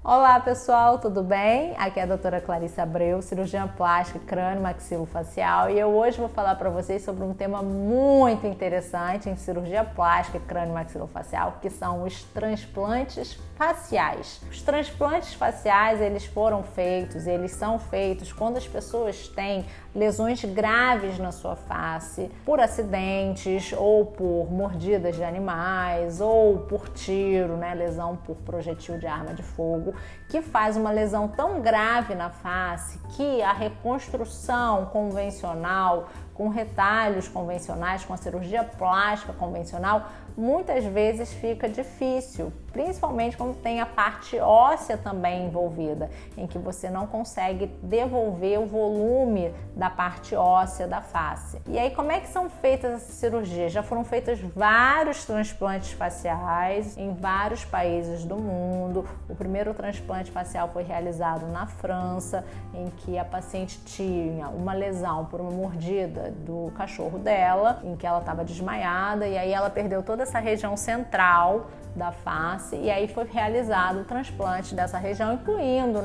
Olá pessoal, tudo bem? Aqui é a doutora Clarice Abreu, cirurgiã plástica, crânio maxilofacial, e eu hoje vou falar para vocês sobre um tema muito interessante em cirurgia plástica, crânio maxilofacial, que são os transplantes faciais. Os transplantes faciais, eles são feitos quando as pessoas têm lesões graves na sua face, por acidentes ou por mordidas de animais ou por tiro, lesão por projetil de arma de fogo, que faz uma lesão tão grave na face que a reconstrução convencional, com retalhos convencionais, com a cirurgia plástica convencional, muitas vezes fica difícil, principalmente quando tem a parte óssea também envolvida, em que você não consegue devolver o volume da parte óssea da face. E aí, como é que são feitas essas cirurgias? Já foram feitos vários transplantes faciais em vários países do mundo. O primeiro transplante facial foi realizado na França, em que a paciente tinha uma lesão por uma mordida do cachorro dela, em que ela estava desmaiada, e aí ela perdeu toda essa região central da face, e aí foi realizado o transplante dessa região, incluindo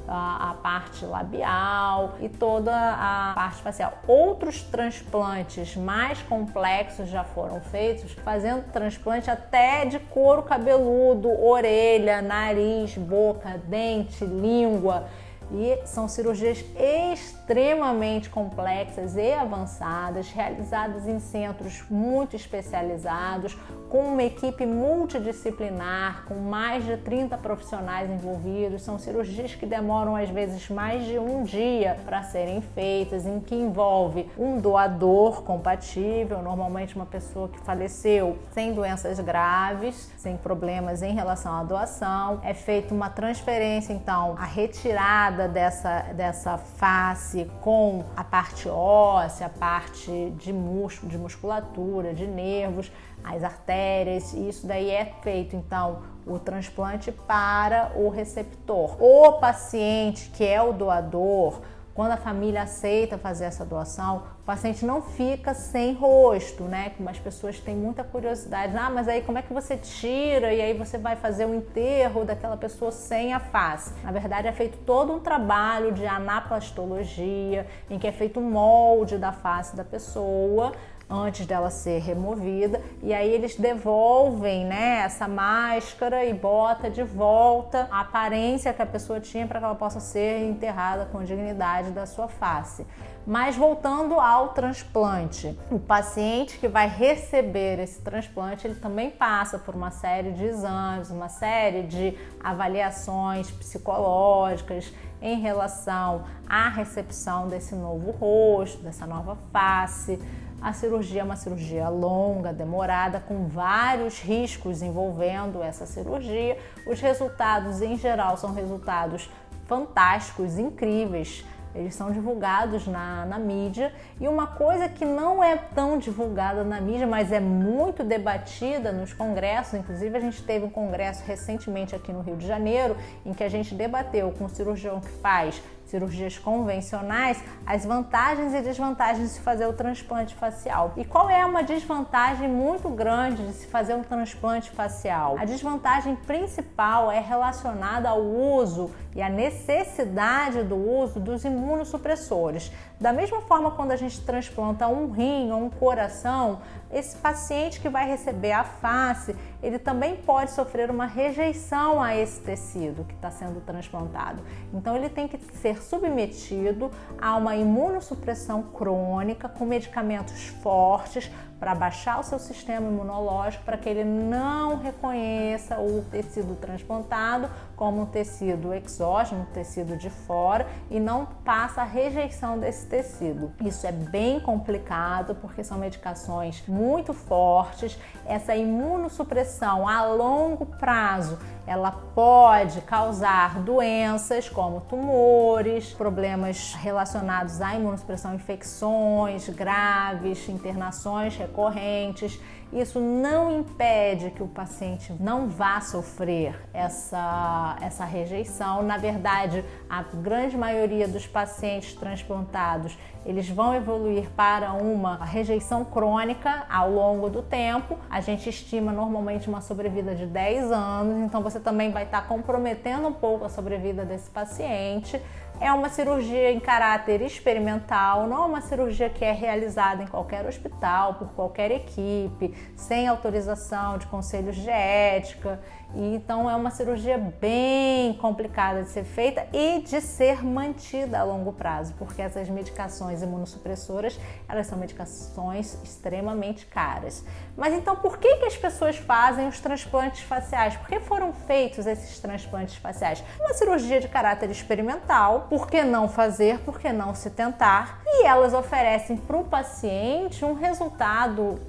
a parte labial e toda a parte facial. Outros transplantes mais complexos já foram feitos, fazendo transplante até de couro cabeludo, orelha, nariz, boca, dente, língua. E são cirurgias extremamente complexas e avançadas, realizadas em centros muito especializados, com uma equipe multidisciplinar, com mais de 30 profissionais envolvidos. São cirurgias que demoram às vezes mais de um dia para serem feitas, em que envolve um doador compatível, normalmente uma pessoa que faleceu sem doenças graves, sem problemas em relação à doação. É feita uma transferência, então, a retirada dessa face com a parte óssea, a parte de músculo, de musculatura, de nervos, as artérias, e isso daí é feito, então, o transplante para o receptor. O paciente que é o doador, quando a família aceita fazer essa doação, o paciente não fica sem rosto, Como as pessoas têm muita curiosidade. Mas aí como é que você tira e aí você vai fazer o enterro daquela pessoa sem a face? Na verdade, é feito todo um trabalho de anaplastologia, em que é feito um molde da face da pessoa antes dela ser removida, e aí eles devolvem essa máscara e bota de volta a aparência que a pessoa tinha para que ela possa ser enterrada com dignidade da sua face. Mas voltando ao transplante, o paciente que vai receber esse transplante, ele também passa por uma série de exames, uma série de avaliações psicológicas em relação à recepção desse novo rosto, dessa nova face. A cirurgia é uma cirurgia longa, demorada, com vários riscos envolvendo essa cirurgia. Os resultados, em geral, são resultados fantásticos, incríveis. Eles são divulgados na mídia, e uma coisa que não é tão divulgada na mídia, mas é muito debatida nos congressos, inclusive a gente teve um congresso recentemente aqui no Rio de Janeiro, em que a gente debateu com o cirurgião que faz cirurgias convencionais, as vantagens e desvantagens de se fazer o transplante facial. E qual é uma desvantagem muito grande de se fazer um transplante facial? A desvantagem principal é relacionada ao uso e à necessidade do uso dos imunossupressores. Da mesma forma, quando a gente transplanta um rim ou um coração, esse paciente que vai receber a face, ele também pode sofrer uma rejeição a esse tecido que está sendo transplantado. Então ele tem que ser submetido a uma imunossupressão crônica com medicamentos fortes para baixar o seu sistema imunológico, para que ele não reconheça o tecido transplantado como um tecido exógeno, um tecido de fora, e não passa a rejeição desse tecido. Isso é bem complicado, porque são medicações muito fortes. Essa imunossupressão a longo prazo, ela pode causar doenças como tumores, problemas relacionados à imunossupressão, infecções graves, internações recorrentes. Isso não impede que o paciente não vá sofrer essa rejeição. Na verdade, a grande maioria dos pacientes transplantados, eles vão evoluir para uma rejeição crônica ao longo do tempo. A gente estima normalmente uma sobrevida de 10 anos, então você também vai estar comprometendo um pouco a sobrevida desse paciente. É uma cirurgia em caráter experimental, não é uma cirurgia que é realizada em qualquer hospital, por qualquer equipe, sem autorização de conselhos de ética. E então é uma cirurgia bem complicada de ser feita e de ser mantida a longo prazo, porque essas medicações imunossupressoras, elas são medicações extremamente caras. Mas então por que as pessoas fazem os transplantes faciais? Por que foram feitos esses transplantes faciais? Uma cirurgia de caráter experimental, por que não fazer, por que não se tentar? E elas oferecem para o paciente um resultado,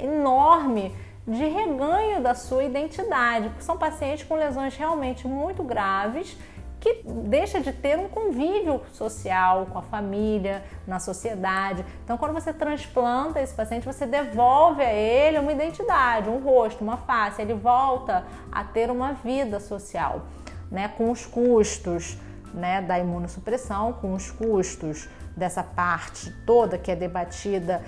enorme de reganho da sua identidade, porque são pacientes com lesões realmente muito graves que deixa de ter um convívio social com a família, na sociedade. Então, quando você transplanta esse paciente, você devolve a ele uma identidade, um rosto, uma face, ele volta a ter uma vida social, com os custos da imunossupressão, com os custos dessa parte toda que é debatida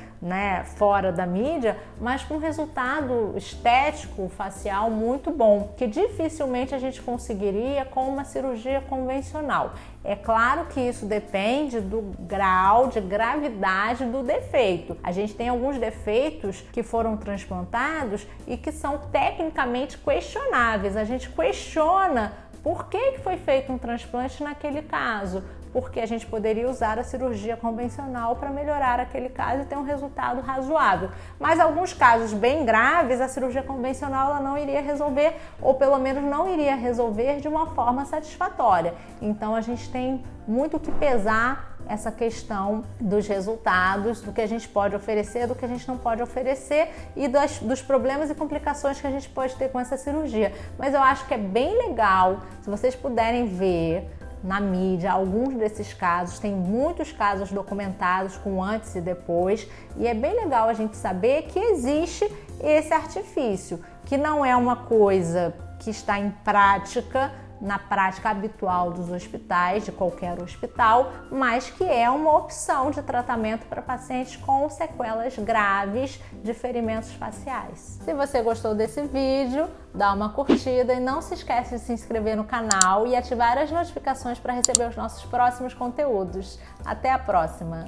fora da mídia, mas com um resultado estético facial muito bom, que dificilmente a gente conseguiria com uma cirurgia convencional. É claro que isso depende do grau de gravidade do defeito. A gente tem alguns defeitos que foram transplantados e que são tecnicamente questionáveis. A gente questiona por que foi feito um transplante naquele caso, porque a gente poderia usar a cirurgia convencional para melhorar aquele caso e ter um resultado razoável. Mas alguns casos bem graves, a cirurgia convencional ela não iria resolver, ou pelo menos não iria resolver de uma forma satisfatória. Então a gente tem muito que pesar essa questão dos resultados, do que a gente pode oferecer, do que a gente não pode oferecer e dos problemas e complicações que a gente pode ter com essa cirurgia. Mas eu acho que é bem legal, se vocês puderem ver na mídia alguns desses casos, tem muitos casos documentados com antes e depois, e é bem legal a gente saber que existe esse artifício, que não é uma coisa que está em prática, na prática habitual dos hospitais, de qualquer hospital, mas que é uma opção de tratamento para pacientes com sequelas graves de ferimentos faciais. Se você gostou desse vídeo, dá uma curtida e não se esquece de se inscrever no canal e ativar as notificações para receber os nossos próximos conteúdos. Até a próxima!